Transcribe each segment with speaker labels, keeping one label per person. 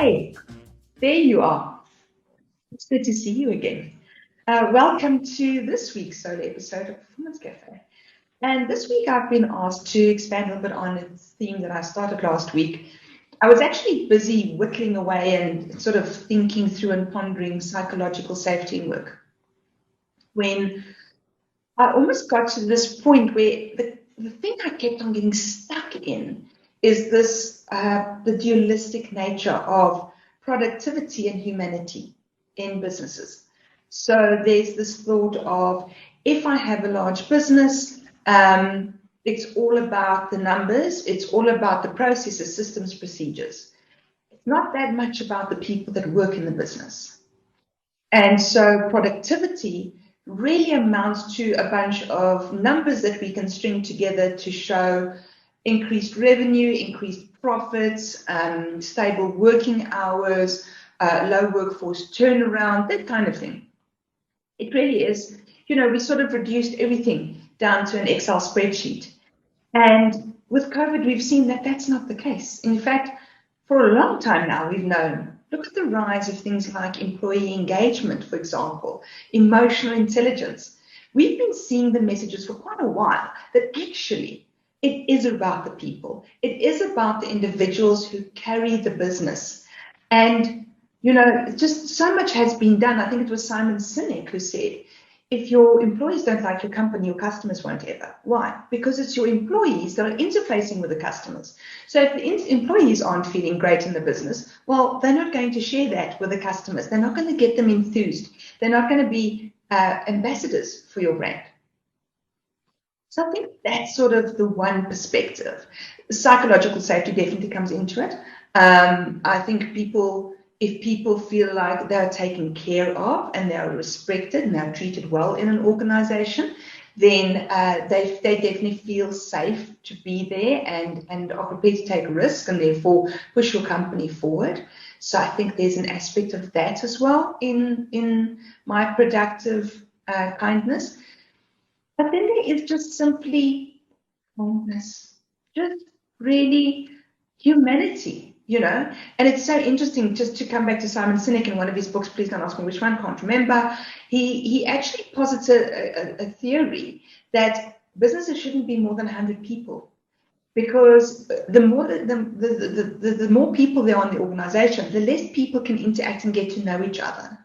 Speaker 1: Hi, there you are. It's good to see you again. Welcome to this week's solo episode of Performance Cafe. And this week I've been asked to expand a little bit on a theme that I started last week. I was actually busy whittling away and sort of thinking through and pondering psychological safety in work when I almost got to this point where the thing I kept on getting stuck in is the dualistic nature of productivity and humanity in businesses. So there's this thought of if I have a large business, it's all about the numbers, it's all about the processes, systems, procedures. It's not that much about the people that work in the business. And so productivity really amounts to a bunch of numbers that we can string together to show increased revenue, increased profits, stable working hours, low workforce turnaround, that kind of thing. It really is, we sort of reduced everything down to an Excel spreadsheet. And with COVID, we've seen that that's not the case. In fact, for a long time now, we've known. Look at the rise of things like employee engagement, for example, emotional intelligence. We've been seeing the messages for quite a while that actually it is about the people. It is about the individuals who carry the business. And, just so much has been done. I think it was Simon Sinek who said, if your employees don't like your company, your customers won't ever. Why? Because it's your employees that are interfacing with the customers. So if the employees aren't feeling great in the business, well, they're not going to share that with the customers. They're not going to get them enthused. They're not going to be ambassadors for your brand. So I think that's sort of the one perspective. Psychological safety definitely comes into it. I think if people feel like they're taken care of and they're respected and they're treated well in an organization, then they definitely feel safe to be there and are prepared to take risks and therefore push your company forward. So I think there's an aspect of that as well in my productive kindness. But then there is just simply kindness, just really humanity. And it's so interesting just to come back to Simon Sinek in one of his books, please don't ask me which one, can't remember. He actually posits a theory that businesses shouldn't be more than 100 people because the more people there are in the organization, the less people can interact and get to know each other.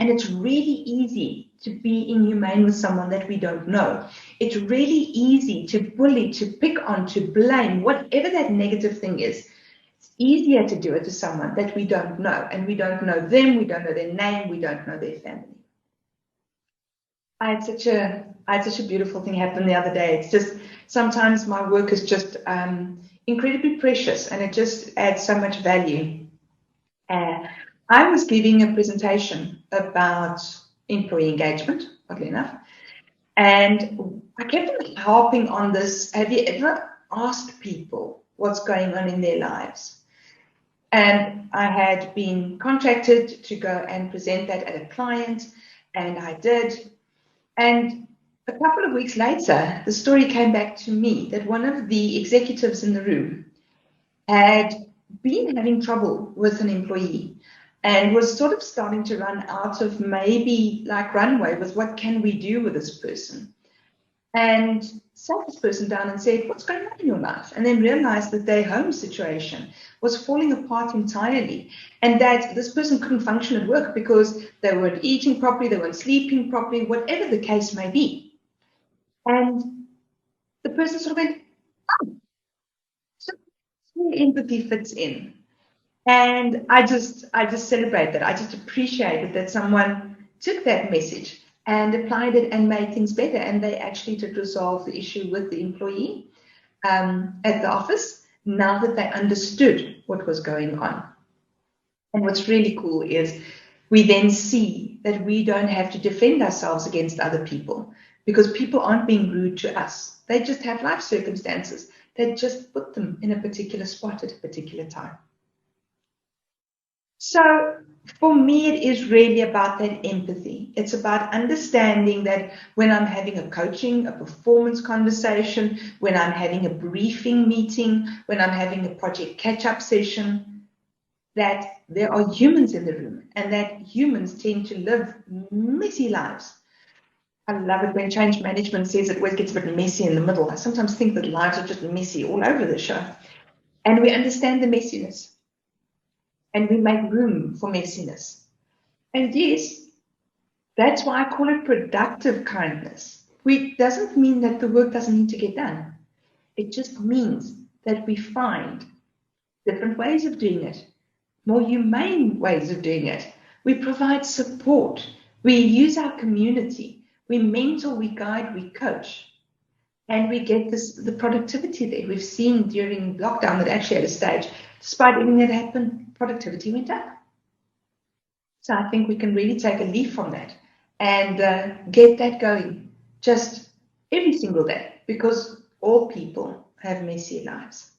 Speaker 1: And it's really easy to be inhumane with someone that we don't know. It's really easy to bully, to pick on, to blame, whatever that negative thing is. It's easier to do it to someone that we don't know, and we don't know them, we don't know their name, we don't know their family. I had such a beautiful thing happen the other day. It's just sometimes my work is just incredibly precious, and it just adds so much value. I was giving a presentation about employee engagement, oddly enough, and I kept on harping on this. Have you ever asked people what's going on in their lives? And I had been contracted to go and present that at a client, and I did. And a couple of weeks later, the story came back to me that one of the executives in the room had been having trouble with an employee and was sort of starting to run out of maybe like runway with what can we do with this person. And sat this person down and said, what's going on in your life? And then realized that their home situation was falling apart entirely and that this person couldn't function at work because they weren't eating properly, they weren't sleeping properly, whatever the case may be. And the person sort of went, oh, so empathy fits in. And I just celebrate that. I just appreciated that someone took that message and applied it and made things better. And they actually did resolve the issue with the employee at the office now that they understood what was going on. And what's really cool is we then see that we don't have to defend ourselves against other people because people aren't being rude to us. They just have life circumstances that just put them in a particular spot at a particular time. So for me, it is really about that empathy. It's about understanding that when I'm having a coaching, a performance conversation, when I'm having a briefing meeting, when I'm having a project catch-up session, that there are humans in the room and that humans tend to live messy lives. I love it when change management says it always gets a bit messy in the middle. I sometimes think that lives are just messy all over the show. And we understand the messiness and we make room for messiness. And yes, that's why I call it productive kindness. It doesn't mean that the work doesn't need to get done. It just means that we find different ways of doing it, more humane ways of doing it. We provide support. We use our community. We mentor, we guide, we coach. And we get the productivity there. We've seen during lockdown that actually at a stage, despite everything that happened, productivity went up. So I think we can really take a leaf from that and get that going just every single day, because all people have messy lives.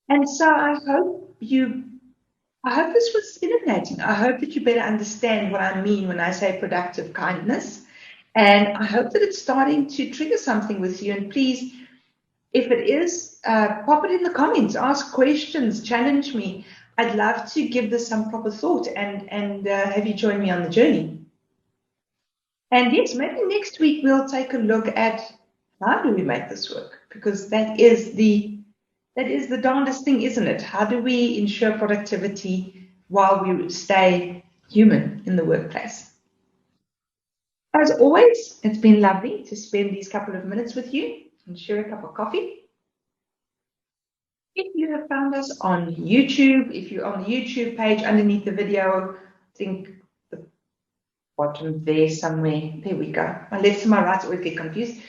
Speaker 1: And so I hope this was illuminating. I hope that you better understand what I mean when I say productive kindness. And I hope that it's starting to trigger something with you. And please, if it is, pop it in the comments, ask questions, challenge me. I'd love to give this some proper thought and have you join me on the journey. And yes, maybe next week we'll take a look at how do we make this work, because that is the darndest thing, isn't it? How do we ensure productivity while we stay human in the workplace? As always, it's been lovely to spend these couple of minutes with you and share a cup of coffee. If you have found us on YouTube, if you're on the YouTube page underneath the video, I think the bottom there somewhere, there we go. My left and my right always get confused.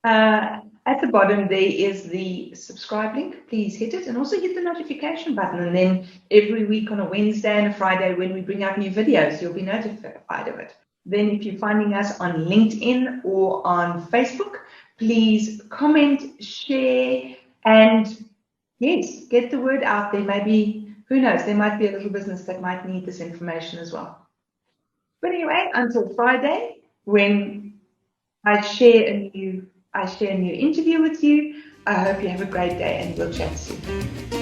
Speaker 1: At the bottom there is the subscribe link. Please hit it and also hit the notification button. And then every week on a Wednesday and a Friday when we bring out new videos, you'll be notified of it. Then if you're finding us on LinkedIn or on Facebook, please comment, share, and yes, get the word out there. Maybe, who knows, there might be a little business that might need this information as well. But anyway, until Friday, when I share a new interview with you, I hope you have a great day and we'll chat soon.